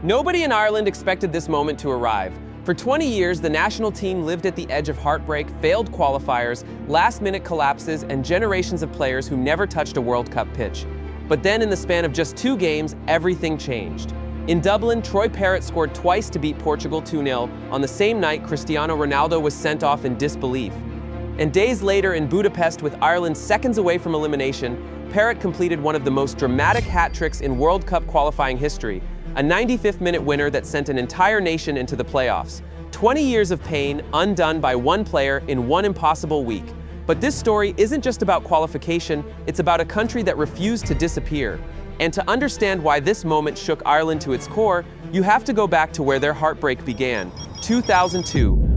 Nobody in Ireland expected this moment to arrive. For 20 years, the national team lived at the edge of heartbreak, failed qualifiers, last-minute collapses, and generations of players who never touched a World Cup pitch. But then, in the span of just 2 games, everything changed. In Dublin, Troy Parrott scored twice to beat Portugal 2-0. On the same night, Cristiano Ronaldo was sent off in disbelief. And days later, in Budapest, with Ireland seconds away from elimination, Parrott completed one of the most dramatic hat tricks in World Cup qualifying history, a 95th-minute winner that sent an entire nation into the playoffs. 20 years of pain undone by one player in one impossible week. But this story isn't just about qualification, it's about a country that refused to disappear. And to understand why this moment shook Ireland to its core, you have to go back to where their heartbreak began, 2002.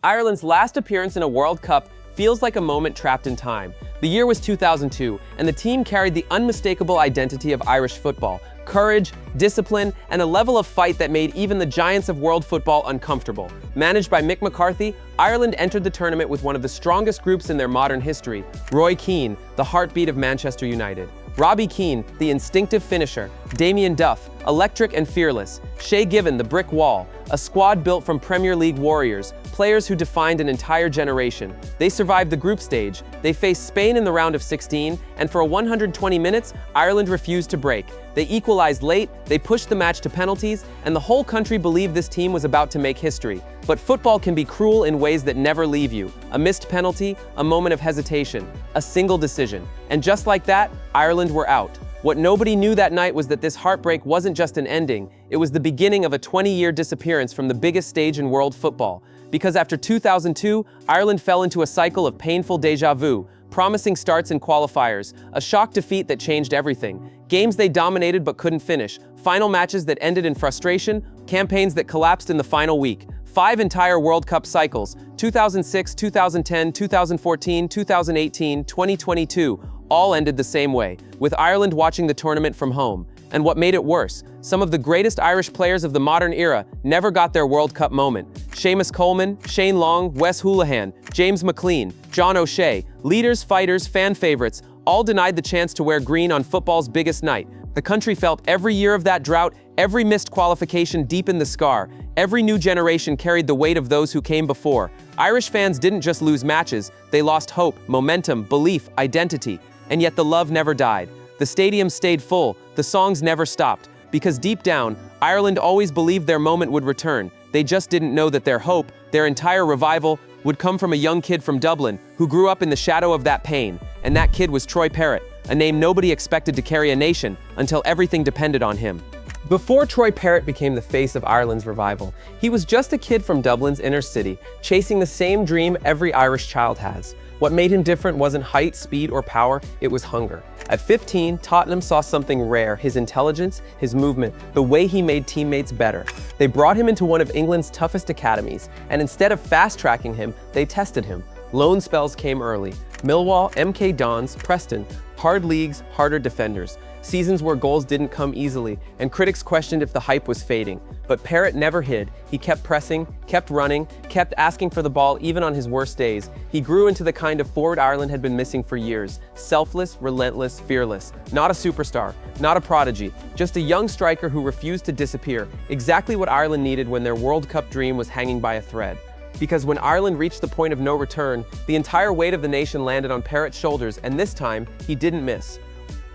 Ireland's last appearance in a World Cup feels like a moment trapped in time. The year was 2002, and the team carried the unmistakable identity of Irish football: courage, discipline, and a level of fight that made even the giants of world football uncomfortable. Managed by Mick McCarthy, Ireland entered the tournament with one of the strongest groups in their modern history: Roy Keane, the heartbeat of Manchester United; Robbie Keane, the instinctive finisher; Damien Duff, electric and fearless; Shay Given, the brick wall, a squad built from Premier League warriors, players who defined an entire generation. They survived the group stage, they faced Spain in the round of 16, and for 120 minutes, Ireland refused to break. They equalized late, they pushed the match to penalties, and the whole country believed this team was about to make history. But football can be cruel in ways that never leave you. A missed penalty, a moment of hesitation, a single decision. And just like that, Ireland were out. What nobody knew that night was that this heartbreak wasn't just an ending, it was the beginning of a 20-year disappearance from the biggest stage in world football. Because after 2002, Ireland fell into a cycle of painful déjà vu, promising starts in qualifiers, a shock defeat that changed everything, games they dominated but couldn't finish, final matches that ended in frustration, campaigns that collapsed in the final week. 5 entire World Cup cycles, 2006, 2010, 2014, 2018, 2022, all ended the same way, with Ireland watching the tournament from home. And what made it worse, some of the greatest Irish players of the modern era never got their World Cup moment. Seamus Coleman, Shane Long, Wes Hoolahan, James McLean, John O'Shea, leaders, fighters, fan favorites, all denied the chance to wear green on football's biggest night. The country felt every year of that drought, every missed qualification deepened the scar. Every new generation carried the weight of those who came before. Irish fans didn't just lose matches, they lost hope, momentum, belief, identity. And yet the love never died. The stadium stayed full, the songs never stopped, because deep down, Ireland always believed their moment would return. They just didn't know that their hope, their entire revival, would come from a young kid from Dublin who grew up in the shadow of that pain. And that kid was Troy Parrott, a name nobody expected to carry a nation until everything depended on him. Before Troy Parrott became the face of Ireland's revival, he was just a kid from Dublin's inner city, chasing the same dream every Irish child has. What made him different wasn't height, speed, or power, it was hunger. At 15, Tottenham saw something rare: his intelligence, his movement, the way he made teammates better. They brought him into one of England's toughest academies, and instead of fast-tracking him, they tested him. Loan spells came early. Millwall, MK Dons, Preston, hard leagues, harder defenders. Seasons where goals didn't come easily, and critics questioned if the hype was fading. But Parrott never hid. He kept pressing, kept running, kept asking for the ball even on his worst days. He grew into the kind of forward Ireland had been missing for years. Selfless, relentless, fearless. Not a superstar, not a prodigy, just a young striker who refused to disappear. Exactly what Ireland needed when their World Cup dream was hanging by a thread. Because when Ireland reached the point of no return, the entire weight of the nation landed on Parrott's shoulders, and this time, he didn't miss.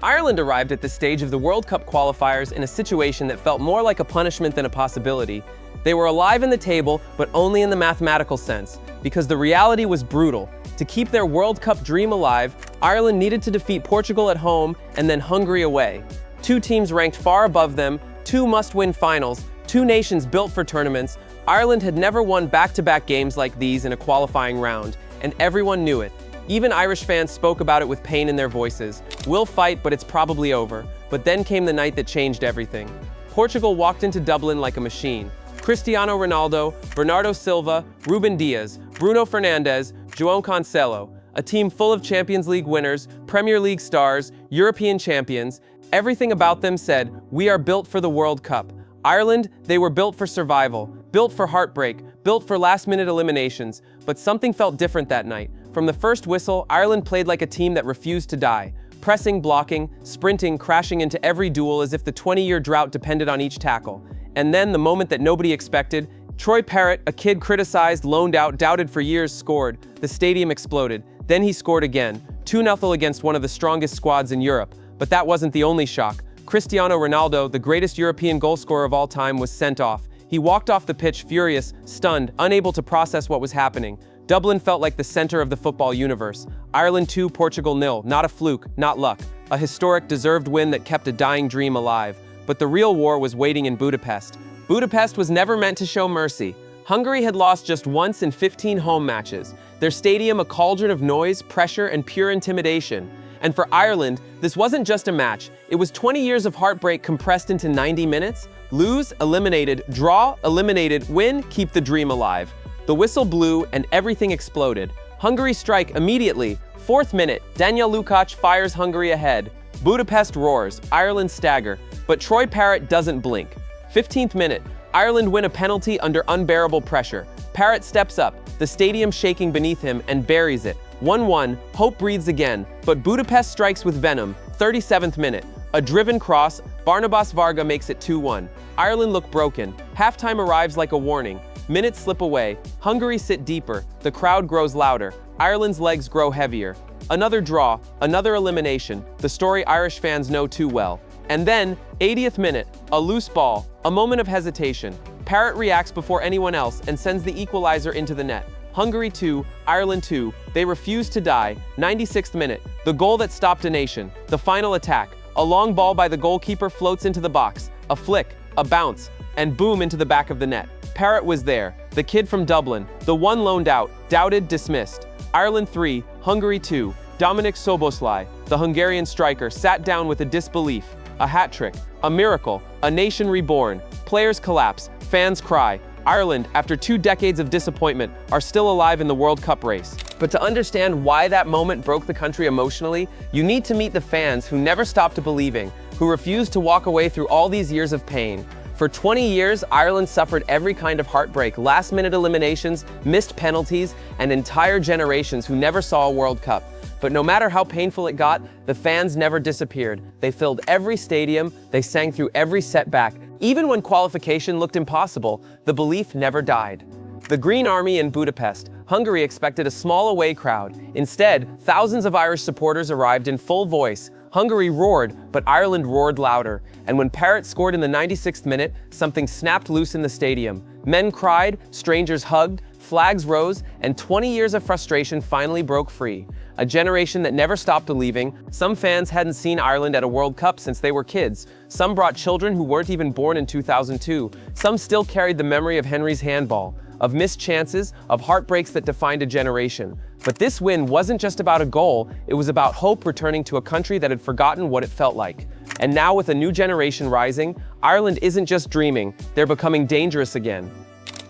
Ireland arrived at this stage of the World Cup qualifiers in a situation that felt more like a punishment than a possibility. They were alive in the table, but only in the mathematical sense, because the reality was brutal. To keep their World Cup dream alive, Ireland needed to defeat Portugal at home and then Hungary away. 2 teams ranked far above them, 2 must-win finals, 2 nations built for tournaments. Ireland had never won back-to-back games like these in a qualifying round, and everyone knew it. Even Irish fans spoke about it with pain in their voices. We'll fight, but it's probably over. But then came the night that changed everything. Portugal walked into Dublin like a machine. Cristiano Ronaldo, Bernardo Silva, Ruben Dias, Bruno Fernandes, João Cancelo. A team full of Champions League winners, Premier League stars, European champions. Everything about them said, "We are built for the World Cup." Ireland, they were built for survival, built for heartbreak, built for last-minute eliminations. But something felt different that night. From the first whistle, Ireland played like a team that refused to die. pressing, blocking, sprinting, crashing into every duel as if the 20-year drought depended on each tackle. And then, the moment that nobody expected, Troy Parrott, a kid criticized, loaned out, doubted for years, scored. The stadium exploded. Then he scored again, 2-0 against one of the strongest squads in Europe. But that wasn't the only shock. Cristiano Ronaldo, the greatest European goalscorer of all time, was sent off. He walked off the pitch furious, stunned, unable to process what was happening. Dublin felt like the center of the football universe. Ireland 2, Portugal 0. Not a fluke, not luck. A historic, deserved win that kept a dying dream alive. But the real war was waiting in Budapest. Budapest was never meant to show mercy. Hungary had lost just once in 15 home matches. Their stadium a cauldron of noise, pressure, and pure intimidation. And for Ireland, this wasn't just a match. It was 20 years of heartbreak compressed into 90 minutes. Lose, eliminated, draw, eliminated, win, keep the dream alive. The whistle blew and everything exploded. Hungary strike immediately. 4th minute, Daniel Lukacs fires Hungary ahead. Budapest roars, Ireland stagger. But Troy Parrott doesn't blink. 15th minute, Ireland win a penalty under unbearable pressure. Parrott steps up, the stadium shaking beneath him, and buries it. 1-1, hope breathes again, but Budapest strikes with venom. 37th minute, a driven cross, Barnabas Varga makes it 2-1. Ireland look broken. Halftime arrives like a warning. Minutes slip away. Hungary sit deeper. The crowd grows louder. Ireland's legs grow heavier. Another draw, another elimination, the story Irish fans know too well. And then, 80th minute, a loose ball, a moment of hesitation. Parrott reacts before anyone else and sends the equalizer into the net. Hungary 2, Ireland 2, they refuse to die. 96th minute, the goal that stopped a nation. The final attack, a long ball by the goalkeeper floats into the box. A flick, a bounce, and boom into the back of the net. Parrott was there, the kid from Dublin, the one loaned out, doubted, dismissed. Ireland 3, Hungary 2, Dominik Szoboszlai, the Hungarian striker, sat down with a disbelief. A hat trick, a miracle, a nation reborn. Players collapse, fans cry. Ireland, after 2 decades of disappointment, are still alive in the World Cup race. But to understand why that moment broke the country emotionally, you need to meet the fans who never stopped believing, who refused to walk away through all these years of pain. For 20 years, Ireland suffered every kind of heartbreak, last-minute eliminations, missed penalties, and entire generations who never saw a World Cup. But no matter how painful it got, the fans never disappeared. They filled every stadium, they sang through every setback. Even when qualification looked impossible, the belief never died. The Green Army in Budapest, Hungary expected a small away crowd. Instead, thousands of Irish supporters arrived in full voice. Hungary roared, but Ireland roared louder. And when Parrott scored in the 96th minute, something snapped loose in the stadium. Men cried, strangers hugged, flags rose, and 20 years of frustration finally broke free. A generation that never stopped believing. Some fans hadn't seen Ireland at a World Cup since they were kids. Some brought children who weren't even born in 2002. Some still carried the memory of Henry's handball, of missed chances, of heartbreaks that defined a generation. But this win wasn't just about a goal, it was about hope returning to a country that had forgotten what it felt like. And now with a new generation rising, Ireland isn't just dreaming, they're becoming dangerous again.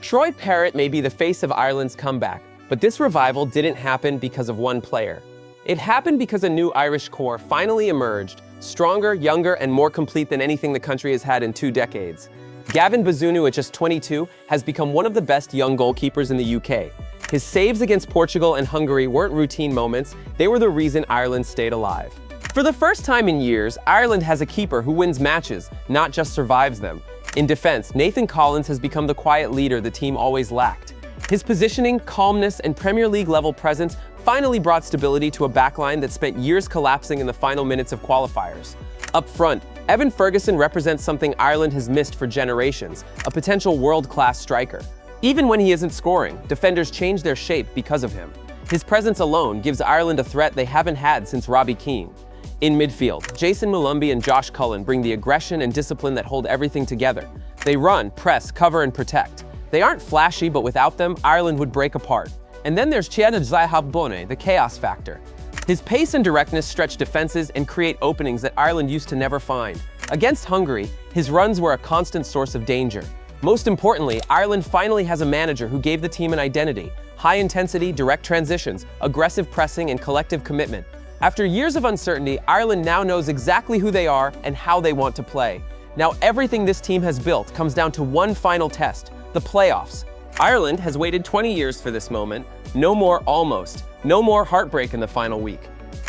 Troy Parrott may be the face of Ireland's comeback, but this revival didn't happen because of one player. It happened because a new Irish core finally emerged, stronger, younger, and more complete than anything the country has had in 2 decades. Gavin Bazunu, at just 22, has become one of the best young goalkeepers in the UK. His saves against Portugal and Hungary weren't routine moments, they were the reason Ireland stayed alive. For the first time in years, Ireland has a keeper who wins matches, not just survives them. In defense, Nathan Collins has become the quiet leader the team always lacked. His positioning, calmness, and Premier League-level presence finally brought stability to a backline that spent years collapsing in the final minutes of qualifiers. Up front, Evan Ferguson represents something Ireland has missed for generations, a potential world-class striker. Even when he isn't scoring, defenders change their shape because of him. His presence alone gives Ireland a threat they haven't had since Robbie Keane. In midfield, Jason Mulumby and Josh Cullen bring the aggression and discipline that hold everything together. They run, press, cover, and protect. They aren't flashy, but without them, Ireland would break apart. And then there's Chiana Zahabone, the chaos factor. His pace and directness stretch defenses and create openings that Ireland used to never find. Against Hungary, his runs were a constant source of danger. Most importantly, Ireland finally has a manager who gave the team an identity: high intensity, direct transitions, aggressive pressing, and collective commitment. After years of uncertainty, Ireland now knows exactly who they are and how they want to play. Now everything this team has built comes down to one final test: the playoffs. Ireland has waited 20 years for this moment. No more almost. No more heartbreak in the final week.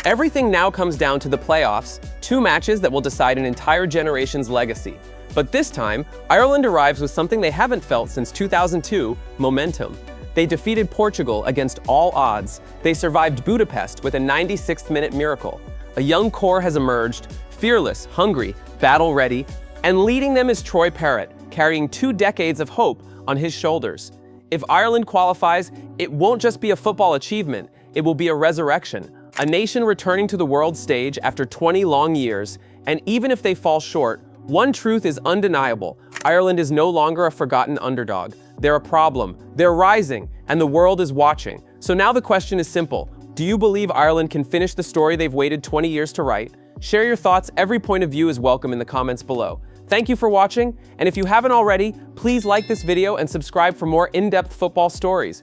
Everything now comes down to the playoffs, two matches that will decide an entire generation's legacy. But this time, Ireland arrives with something they haven't felt since 2002, momentum. They defeated Portugal against all odds. They survived Budapest with a 96th-minute miracle. A young core has emerged, fearless, hungry, battle-ready, and leading them is Troy Parrott, carrying 2 decades of hope on his shoulders. If Ireland qualifies, it won't just be a football achievement, it will be a resurrection. A nation returning to the world stage after 20 long years, and even if they fall short, one truth is undeniable. Ireland is no longer a forgotten underdog. They're a problem, they're rising, and the world is watching. So now the question is simple. Do you believe Ireland can finish the story they've waited 20 years to write? Share your thoughts, every point of view is welcome in the comments below. Thank you for watching, and if you haven't already, please like this video and subscribe for more in-depth football stories.